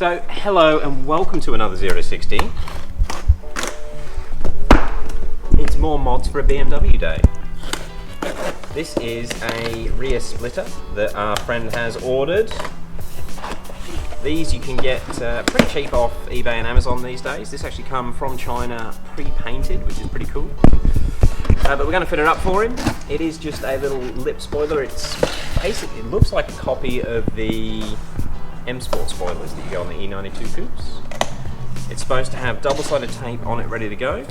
So, hello and welcome to another 0 to 60. It's more mods for a BMW day. This is a rear splitter that our friend has ordered. These you can get pretty cheap off eBay and Amazon these days. This actually comes from China pre-painted, which is pretty cool. But we're going to fit it up for him. It is just a little lip spoiler. It's basically, it looks like a copy of the M Sport spoilers that you get on the E92 coupes. It's supposed to have double-sided tape on it ready to go.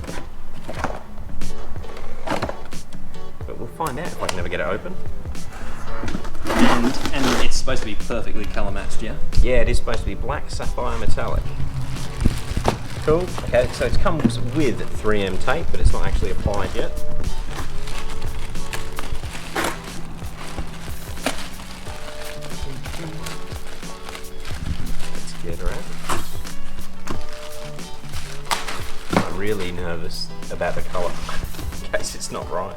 But we'll find out if I can ever get it open. And it's supposed to be perfectly colour matched, yeah? Yeah, it is supposed to be Black Sapphire Metallic. Cool. Okay, so it comes with 3M tape, but it's not actually applied yet. Let's get her out. I'm really nervous about the colour, in case it's not right.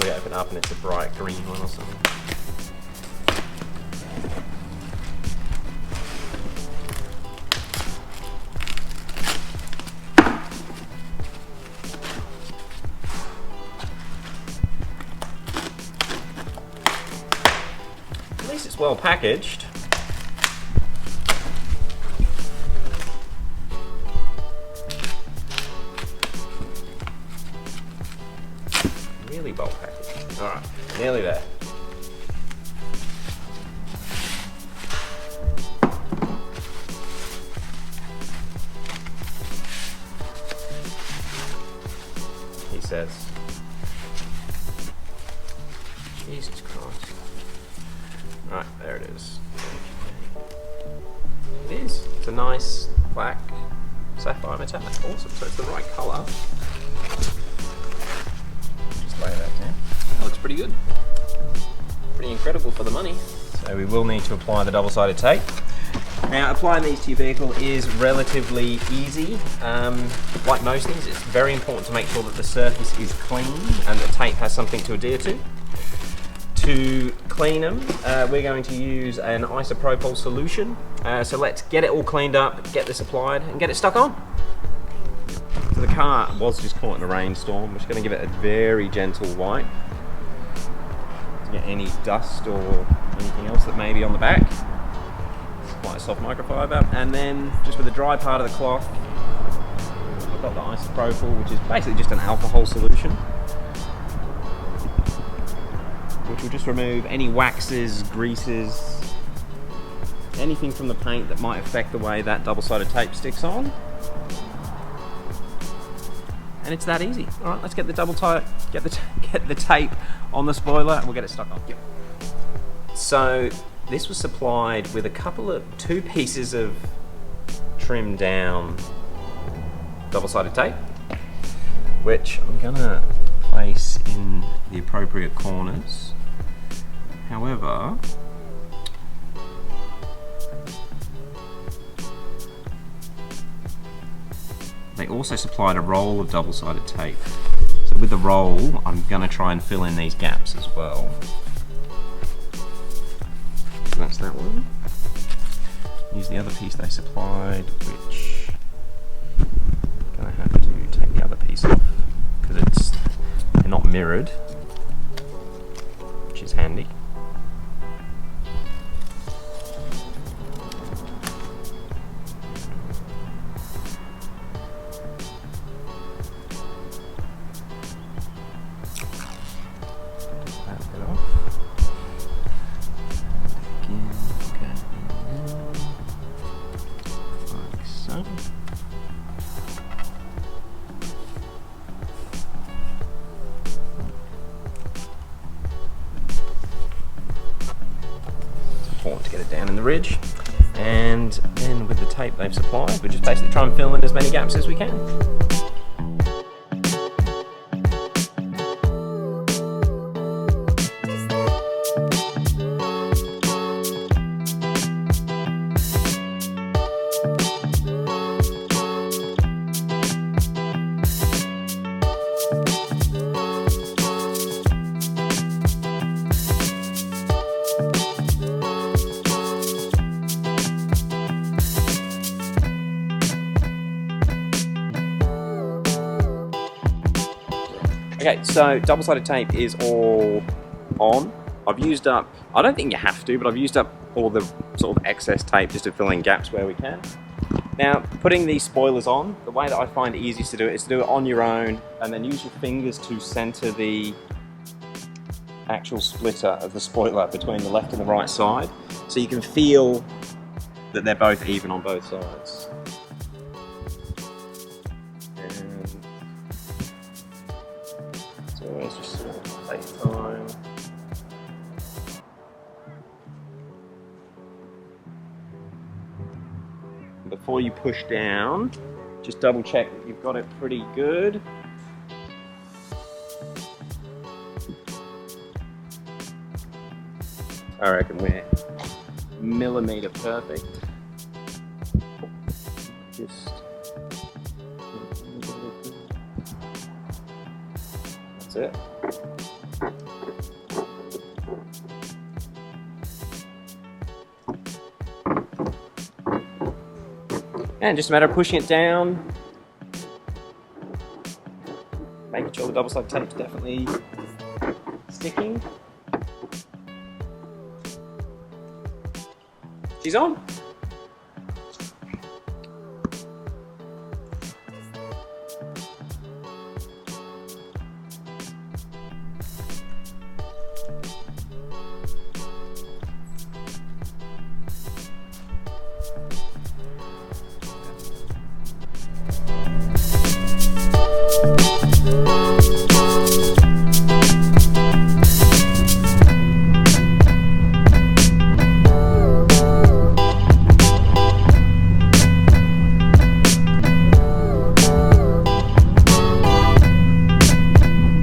We open it up and it's a bright green one or something. At least it's well packaged. Really well packaged. Alright, nearly there. He says. Jesus Christ. Right, there it is. It is. It's a nice black sapphire metallic. Awesome. So it's the right colour. Just lay that down. That looks pretty good. Pretty incredible for the money. So we will need to apply the double-sided tape. Now, applying these to your vehicle is relatively easy. Like most things, it's very important to make sure that the surface is clean and the tape has something to adhere to. To clean them, we're going to use an isopropyl solution. So let's get it all cleaned up, get this applied, and get it stuck on. So the car was just caught in a rainstorm. We're just going to give it a very gentle wipe to get any dust or anything else that may be on the back. It's quite a soft microfiber. And then just with the dry part of the cloth, I've got the isopropyl, which is basically just an alcohol solution, which will just remove any waxes, greases, anything from the paint that might affect the way that double-sided tape sticks on. And it's that easy. All right, let's get the get the tape on the spoiler, and we'll get it stuck on. Yep. So this was supplied with two pieces of trimmed down double-sided tape, which I'm gonna place in the appropriate corners. However, they also supplied a roll of double-sided tape. So with the roll, I'm going to try and fill in these gaps as well. So that's that one. Use the other piece they supplied, which I'm going to have to take the other piece off because they're not mirrored, which is handy. To get it down in the ridge, and then with the tape they've supplied, we just basically try and fill in as many gaps as we can. Okay, so double-sided tape is all on. I've used up, I don't think you have to, but I've used up all the sort of excess tape just to fill in gaps where we can. Now, putting these spoilers on, the way that I find it easiest to do it is to do it on your own and then use your fingers to center the actual splitter of the spoiler between the left and the right side, so you can feel that they're both even on both sides. And it's always just sort of take time. Before you push down, just double check that you've got it pretty good. I reckon we're millimeter perfect. Just that's it. And just a matter of pushing it down, making sure the double-sided tape's definitely sticking. She's on.